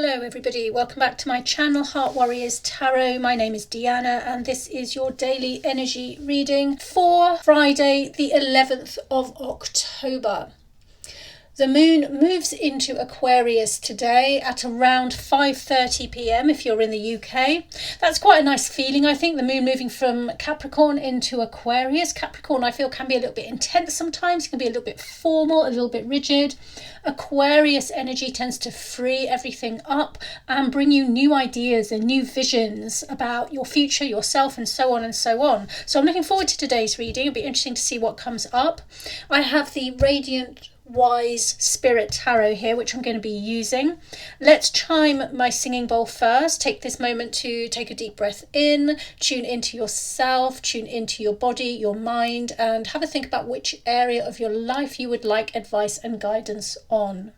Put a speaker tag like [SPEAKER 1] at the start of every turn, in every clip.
[SPEAKER 1] Hello everybody, welcome back to my channel Heart Warriors Tarot. My name is Deanna and this is your daily energy reading for Friday the 11th of October. The moon moves into Aquarius today at around 5:30 p.m. if you're in the UK. That's quite a nice feeling, I think, the moon moving from Capricorn into Aquarius. Capricorn, I feel, can be a little bit intense sometimes, can be a little bit formal, a little bit rigid. Aquarius energy tends to free everything up and bring you new ideas and new visions about your future, yourself, and so on and so on. So I'm looking forward to today's reading. It'll be interesting to see what comes up. I have the Radiant Wise Spirit Tarot here, which I'm going to be using. Let's chime my singing bowl first. Take this moment to take a deep breath in, tune into yourself, tune into your body, your mind, and have a think about which area of your life you would like advice and guidance on.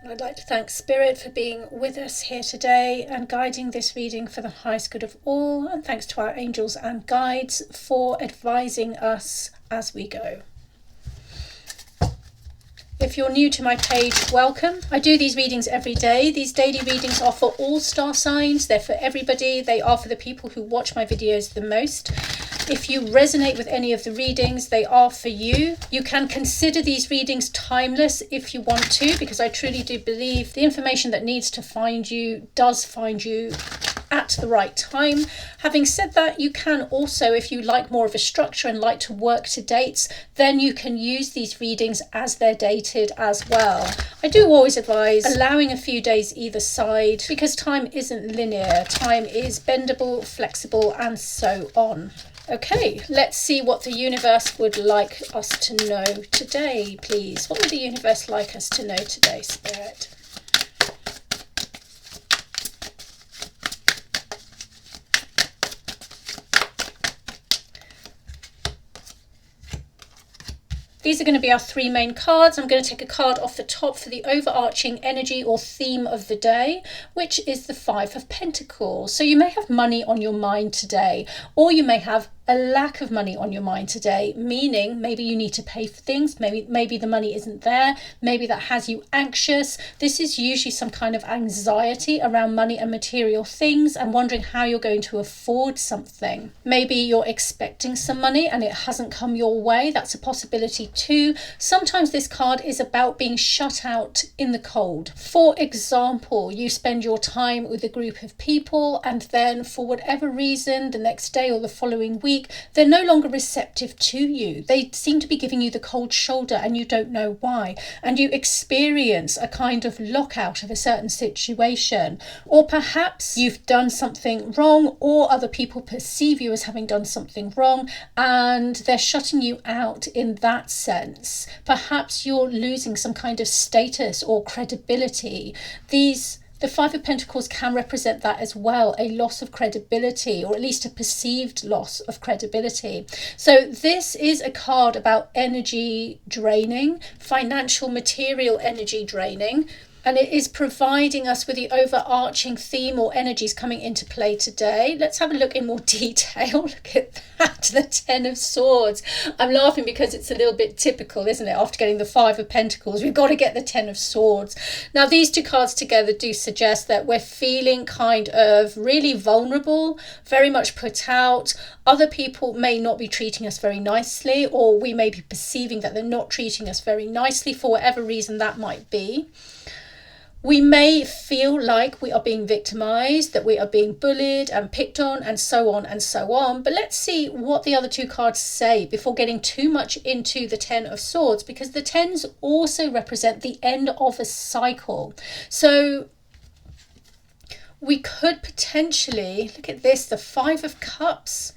[SPEAKER 1] I'd like to thank Spirit for being with us here today and guiding this reading for the highest good of all. And thanks to our angels and guides for advising us as we go. If you're new to my page, welcome. I do these readings every day. These daily readings are for all star signs. They're for everybody. They are for the people who watch my videos the most. If you resonate with any of the readings, they are for you. You can consider these readings timeless if you want to, because I truly do believe the information that needs to find you does find you at the right time. Having said that, you can also, if you like more of a structure and like to work to dates, then you can use these readings as they're dated as well. I do always advise allowing a few days either side because time isn't linear. Time is bendable, flexible, and so on. Okay, let's see what the universe would like us to know today, please. What would the universe like us to know today, Spirit? These are going to be our three main cards. I'm going to take a card off the top for the overarching energy or theme of the day, which is the Five of Pentacles. So you may have money on your mind today, or you may have a lack of money on your mind today, meaning maybe you need to pay for things, maybe the money isn't there, maybe that has you anxious. This is usually some kind of anxiety around money and material things and wondering how you're going to afford something. Maybe you're expecting some money and it hasn't come your way. That's a possibility too. Sometimes this card is about being shut out in the cold. For example, you spend your time with a group of people and then for whatever reason, the next day or the following week, they're no longer receptive to you. They seem to be giving you the cold shoulder and you don't know why. And you experience a kind of lockout of a certain situation. Or perhaps you've done something wrong or other people perceive you as having done something wrong and they're shutting you out in that sense. Perhaps you're losing some kind of status or credibility. The Five of Pentacles can represent that as well, a loss of credibility, or at least a perceived loss of credibility. So this is a card about energy draining, financial, material energy draining, and it is providing us with the overarching theme or energies coming into play today. Let's have a look in more detail. Look at that, the Ten of Swords. I'm laughing because it's a little bit typical, isn't it? After getting the Five of Pentacles, we've got to get the Ten of Swords. Now, these two cards together do suggest that we're feeling kind of really vulnerable, very much put out. Other people may not be treating us very nicely, or we may be perceiving that they're not treating us very nicely for whatever reason that might be. We may feel like we are being victimized, that we are being bullied and picked on and so on and so on. But let's see what the other two cards say before getting too much into the Ten of Swords, because the Tens also represent the end of a cycle. So we could potentially, look at this, the Five of Cups.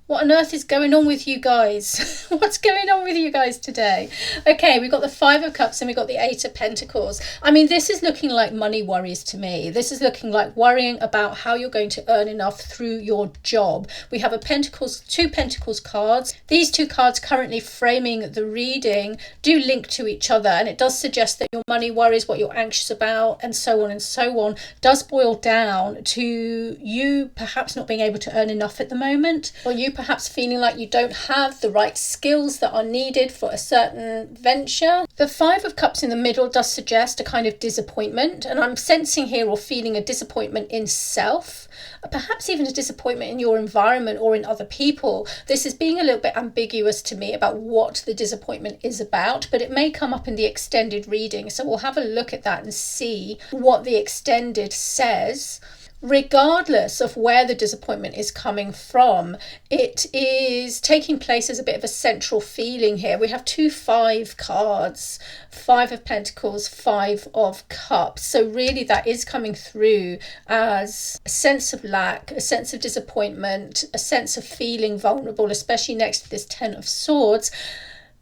[SPEAKER 1] What on earth is going on with you guys? What's going on with you guys today? Okay, we've got the Five of Cups and we've got the Eight of Pentacles. I mean, this is looking like money worries to me. This is looking like worrying about how you're going to earn enough through your job. We have two Pentacles cards. These two cards currently framing the reading do link to each other, and it does suggest that your money worries, what you're anxious about, and so on, does boil down to you perhaps not being able to earn enough at the moment, or you perhaps feeling like you don't have the right skills that are needed for a certain venture. The Five of Cups in the middle does suggest a kind of disappointment, and I'm sensing here or feeling a disappointment in self, perhaps even a disappointment in your environment or in other people. This is being a little bit ambiguous to me about what the disappointment is about, but it may come up in the extended reading, so we'll have a look at that and see what the extended says. Regardless of where the disappointment is coming from, it is taking place as a bit of a central feeling here. We have two Five cards, Five of Pentacles, Five of Cups. So really that is coming through as a sense of lack, a sense of disappointment, a sense of feeling vulnerable, especially next to this Ten of Swords.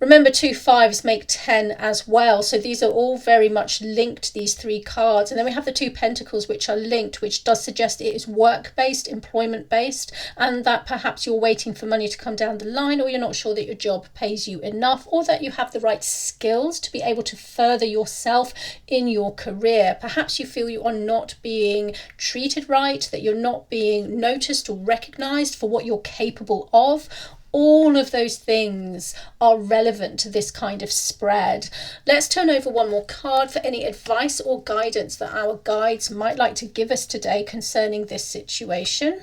[SPEAKER 1] Remember, 2 5s make 10 as well. So these are all very much linked, these three cards. And then we have the Two Pentacles, which are linked, which does suggest it is work-based, employment-based, and that perhaps you're waiting for money to come down the line, or you're not sure that your job pays you enough, or that you have the right skills to be able to further yourself in your career. Perhaps you feel you are not being treated right, that you're not being noticed or recognized for what you're capable of. All of those things are relevant to this kind of spread. Let's turn over one more card for any advice or guidance that our guides might like to give us today concerning this situation.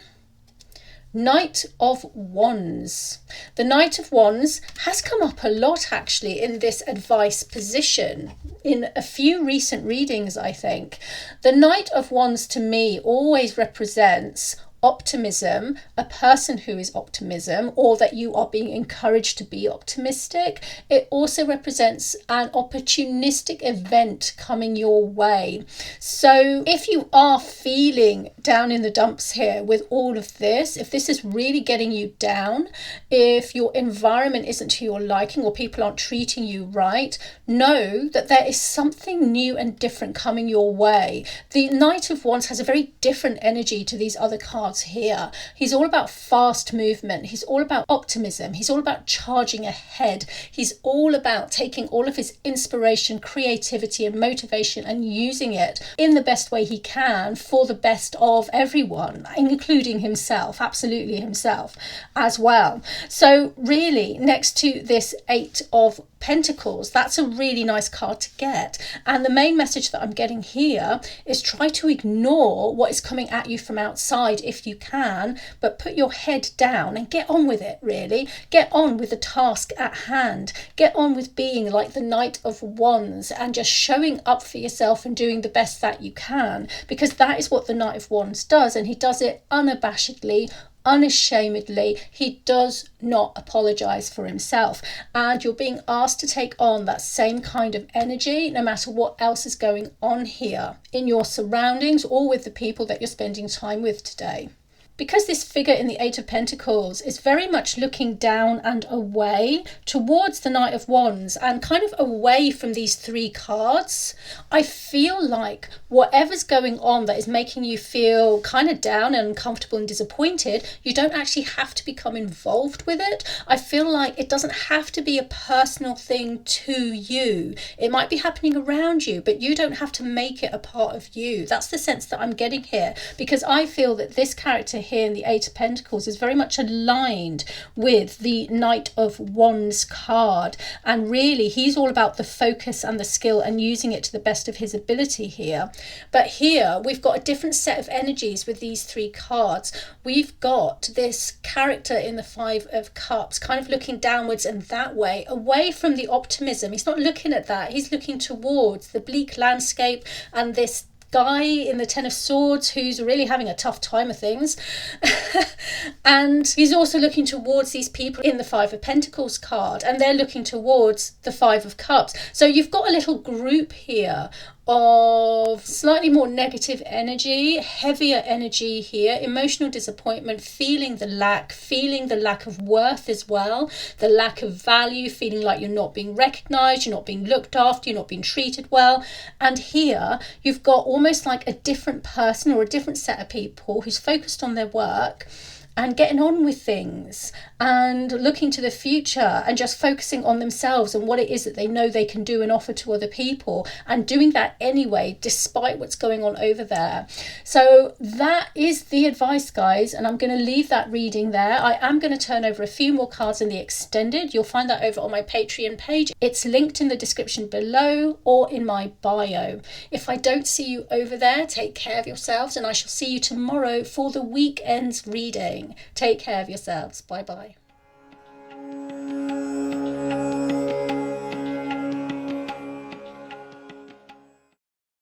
[SPEAKER 1] Knight of Wands. The Knight of Wands has come up a lot actually in this advice position in a few recent readings, I think. The Knight of Wands to me always represents optimism, a person who is optimism, or that you are being encouraged to be optimistic. It also represents an opportunistic event coming your way. So if you are feeling down in the dumps here with all of this, if this is really getting you down, if your environment isn't to your liking or people aren't treating you right, know that there is something new and different coming your way. The Knight of Wands has a very different energy to these other cards here. He's all about fast movement. He's all about optimism. He's all about charging ahead. He's all about taking all of his inspiration, creativity and motivation and using it in the best way he can for the best of everyone, including himself, absolutely himself as well. So really, next to this Eight of Pentacles, that's a really nice card to get. And the main message that I'm getting here is try to ignore what is coming at you from outside if you can, but put your head down and get on with it, really. Get on with the task at hand. Get on with being like the Knight of Wands and just showing up for yourself and doing the best that you can, because that is what the Knight of Wands does, and he does it unabashedly, unashamedly. He does not apologize for himself, and you're being asked to take on that same kind of energy no matter what else is going on here in your surroundings or with the people that you're spending time with today. Because this figure in the Eight of Pentacles is very much looking down and away towards the Knight of Wands and kind of away from these three cards, I feel like whatever's going on that is making you feel kind of down and uncomfortable and disappointed, you don't actually have to become involved with it. I feel like it doesn't have to be a personal thing to you. It might be happening around you, but you don't have to make it a part of you. That's the sense that I'm getting here, because I feel that this character here in the Eight of Pentacles is very much aligned with the Knight of Wands card, and really he's all about the focus and the skill and using it to the best of his ability here. But here we've got a different set of energies with these three cards. We've got this character in the Five of Cups kind of looking downwards and that way, away from the optimism. He's not looking at that, he's looking towards the bleak landscape and this guy in the Ten of Swords who's really having a tough time of things. And he's also looking towards these people in the Five of Pentacles card, and they're looking towards the Five of Cups. So you've got a little group here of slightly more negative energy, heavier energy here, emotional disappointment, feeling the lack of worth as well, the lack of value, feeling like you're not being recognized, you're not being looked after, you're not being treated well. And here you've got almost like a different person or a different set of people who's focused on their work and getting on with things and looking to the future and just focusing on themselves and what it is that they know they can do and offer to other people, and doing that anyway despite what's going on over there. So that is the advice, guys, and I'm going to leave that reading there. I am going to turn over a few more cards in the extended. You'll find that over on my Patreon page. It's linked in the description below or in my bio. If I don't see you over there, take care of yourselves, and I shall see you tomorrow for the weekend's reading. Take care of yourselves. Bye bye.